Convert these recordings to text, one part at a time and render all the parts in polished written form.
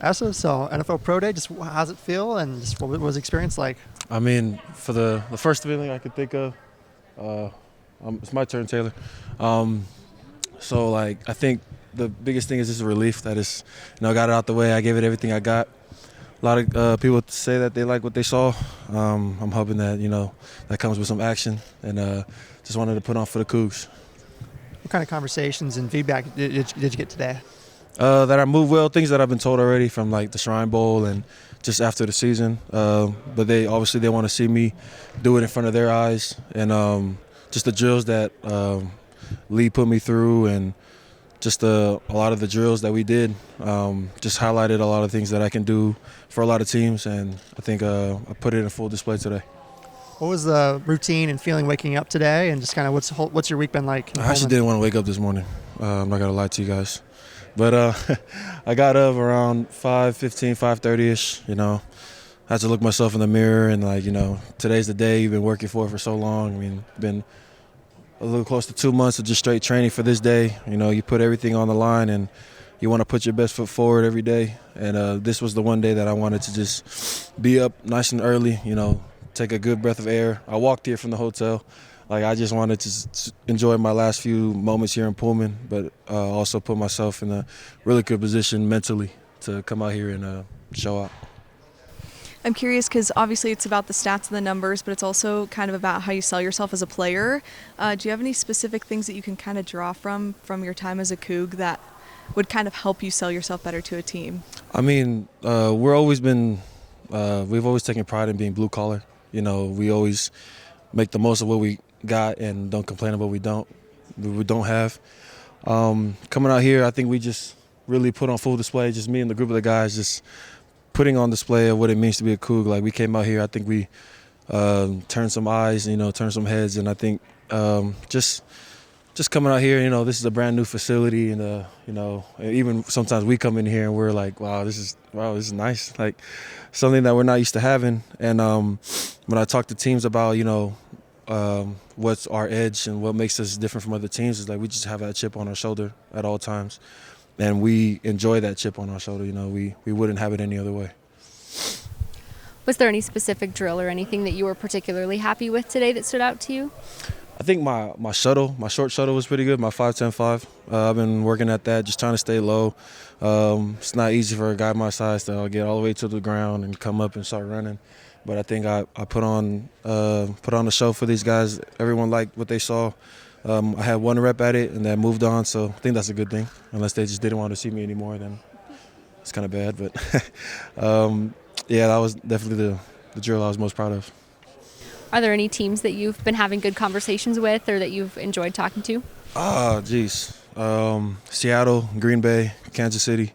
Esa, so NFL Pro Day, just how's it feel and just what was the experience like? I mean, for the first feeling I could think of, uh, it's my turn, Taylor. Um, so, like, I think the biggest thing is just a relief that is, got it out the way. I gave it everything I got. A lot of people say that they like what they saw. I'm hoping that, that comes with some action, and just wanted to put on for the Cougs. What kind of conversations and feedback did you get today? That I move well, things that I've been told already from like the Shrine Bowl and just after the season. But they want to see me do it in front of their eyes, and just the drills that Lee put me through, and just a lot of the drills that we did just highlighted a lot of things that I can do for a lot of teams, and I think I put it in full display today. What was the routine and feeling waking up today, and just kind of what's your week been like? I actually didn't want to wake up this morning. I'm not gonna lie to you guys. But I got up around 5:15, 5:30ish. I had to look myself in the mirror and today's the day you've been working for so long. I mean, been a little close to 2 months of just straight training for this day. You put everything on the line and you want to put your best foot forward every day. And this was the one day that I wanted to just be up nice and early. Take a good breath of air. I walked here from the hotel. I just wanted to enjoy my last few moments here in Pullman, but also put myself in a really good position mentally to come out here and show up. I'm curious because obviously it's about the stats and the numbers, but it's also kind of about how you sell yourself as a player. Do you have any specific things that you can kind of draw from your time as a Coug that would kind of help you sell yourself better to a team? I mean, we've always taken pride in being blue collar. We always make the most of what we got and don't complain about what we don't have. Coming out here, I think we just really put on full display, just me and the group of the guys just putting on display of what it means to be a Coug. We came out here, I think we turned some eyes, turned some heads, and I think just coming out here, this is a brand new facility, and even sometimes we come in here and we're like, wow, this is nice, something that we're not used to having. And when I talk to teams about, what's our edge and what makes us different from other teams is we just have that chip on our shoulder at all times, and we enjoy that chip on our shoulder. We wouldn't have it any other way. Was there any specific drill or anything that you were particularly happy with today that stood out to you? I think my short shuttle was pretty good, my 5-10-5. I've been working at that, just trying to stay low. It's not easy for a guy my size to get all the way to the ground and come up and start running. But I think I put on the show for these guys. Everyone liked what they saw. I had one rep at it and then moved on, so I think that's a good thing. Unless they just didn't want to see me anymore, then it's kind of bad. But yeah, that was definitely the drill I was most proud of. Are there any teams that you've been having good conversations with or that you've enjoyed talking to? Geez. Seattle, Green Bay, Kansas City,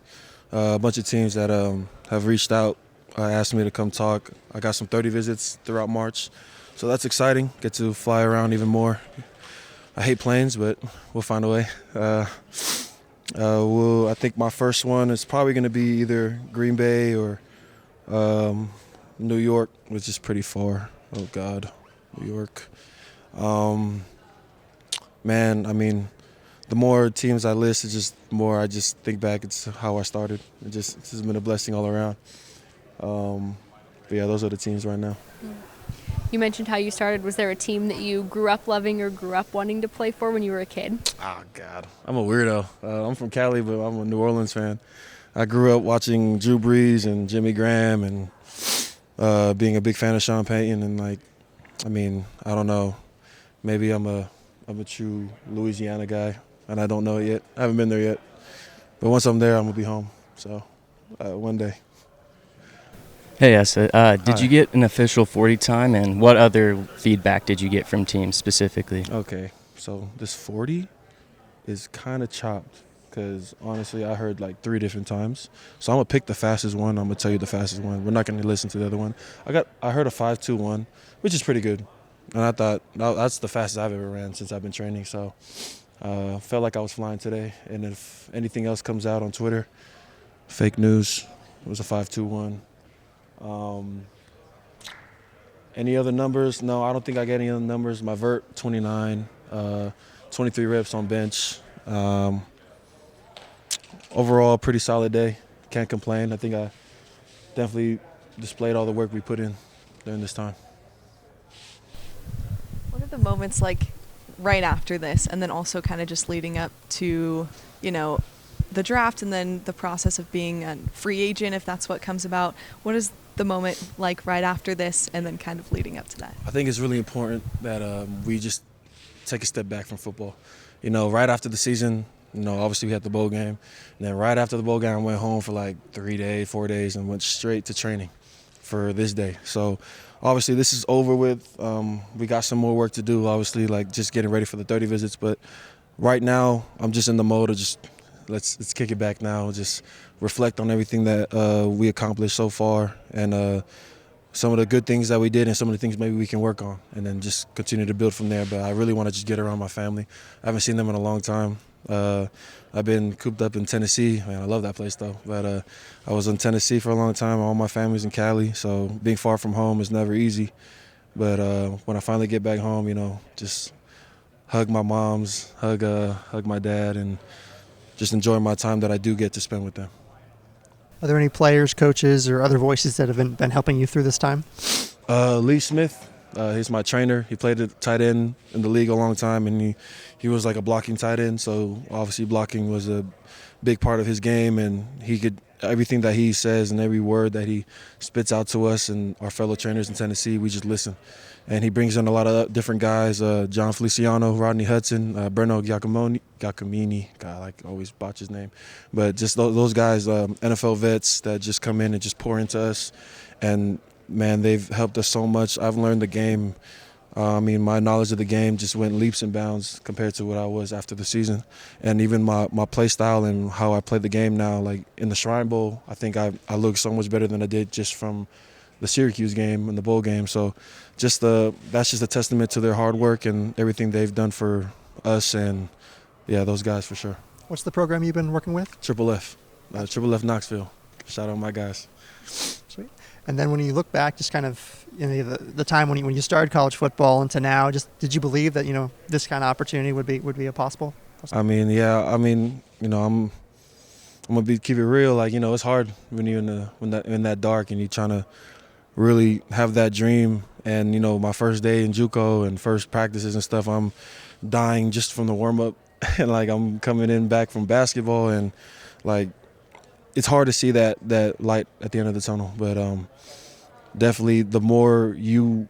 a bunch of teams that have reached out, asked me to come talk. I got some 30 visits throughout March, so that's exciting. Get to fly around even more. I hate planes, but we'll find a way. I think my first one is probably going to be either Green Bay or New York, which is pretty far. Oh, God, New York. Man, I mean, the more teams I list, it's just more I just think back. It's how I started. It's just been a blessing all around. But, yeah, those are the teams right now. You mentioned how you started. Was there a team that you grew up loving or grew up wanting to play for when you were a kid? Oh, God. I'm a weirdo. I'm from Cali, but I'm a New Orleans fan. I grew up watching Drew Brees and Jimmy Graham and being a big fan of Sean Payton. And, I don't know. Maybe I'm a true Louisiana guy, and I don't know it yet. I haven't been there yet. But once I'm there, I'm going to be home. So one day. Hey, Esa, did you get an official 40 time, and what other feedback did you get from teams specifically? Okay, so this 40 is kind of chopped because, honestly, I heard 3 different times. So I'm going to pick the fastest one. I'm going to tell you the fastest one. We're not going to listen to the other one. I heard a 5.21, which is pretty good. And I thought that's the fastest I've ever ran since I've been training. So felt like I was flying today. And if anything else comes out on Twitter, fake news, it was a 5.21. Any other numbers? No, I don't think I got any other numbers. My vert, 29, 23 reps on bench. Overall, pretty solid day. can't complain. I think I definitely displayed all the work we put in during this time. What are the moments like right after this, and then also kind of just leading up to, the draft and then the process of being a free agent, if that's what comes about? What is the moment like right after this and then kind of leading up to that? I think it's really important that we just take a step back from football. Right after the season, obviously we had the bowl game. And then right after the bowl game, I went home for like 4 days, and went straight to training for this day. So obviously this is over with. We got some more work to do, obviously, like just getting ready for the 30 visits. But right now, I'm just in the mode of just let's kick it back now, just reflect on everything that we accomplished so far, and some of the good things that we did and some of the things maybe we can work on, and then just continue to build from there. But I really want to just get around my family. I haven't seen them in a long time. I've been cooped up in Tennessee. Man, I love that place though. But I was in Tennessee for a long time. All my family's in Cali, so being far from home is never easy. But when I finally get back home, just hug my moms, hug my dad, and just enjoy my time that I do get to spend with them. Are there any players, coaches, or other voices that have been helping you through this time? Lee Smith, he's my trainer. He played at tight end in the league a long time, and he was like a blocking tight end. So obviously blocking was a big part of his game, and he could everything that he says and every word that he spits out to us and our fellow trainers in Tennessee, we just listen. And he brings in a lot of different guys, John Feliciano, Rodney Hudson, Bruno Giacomini, God, I always botch his name. But just those guys, NFL vets that just come in and just pour into us. And, man, they've helped us so much. I've learned the game. My knowledge of the game just went leaps and bounds compared to what I was after the season. And even my play style and how I play the game now, like in the Shrine Bowl, I think I look so much better than I did just from the Syracuse game and the bowl game. So that's just a testament to their hard work and everything they've done for us, and yeah, those guys for sure. What's the program you've been working with? Triple F Knoxville. Shout out my guys. Sweet. And then when you look back, just kind of the time when you started college football into now, just did you believe that this kind of opportunity would be a possible? I'm gonna keep it real. Like it's hard when you're in that dark and you're trying to really have that dream. And my first day in JUCO and first practices and stuff, I'm dying just from the warm up, and like I'm coming in back from basketball, and like it's hard to see that light at the end of the tunnel. But definitely, the more you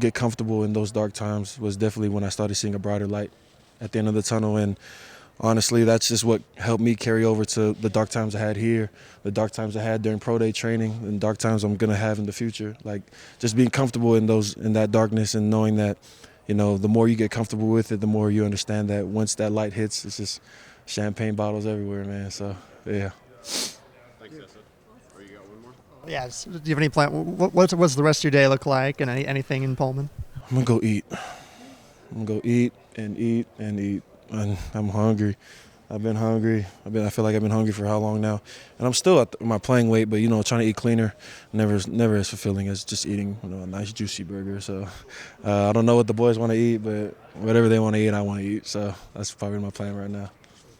get comfortable in those dark times was definitely when I started seeing a brighter light at the end of the tunnel. And honestly, that's just what helped me carry over to the dark times I had here, the dark times I had during pro day training, and dark times I'm gonna have in the future. Like just being comfortable in that darkness, and knowing that, the more you get comfortable with it, the more you understand that once that light hits, it's just champagne bottles everywhere, man. So yeah. Thanks, Esa. Oh, you got one more? Yeah. Do you have any plan? What's the rest of your day look like, and anything in Pullman? I'm gonna go eat. I'm gonna go eat and eat and eat. And I'm hungry. I've been hungry. I feel like I've been hungry for how long now? And I'm still at my playing weight, but trying to eat cleaner never as fulfilling as just eating a nice juicy burger. So I don't know what the boys want to eat, but whatever they want to eat, I want to eat. So that's probably my plan right now.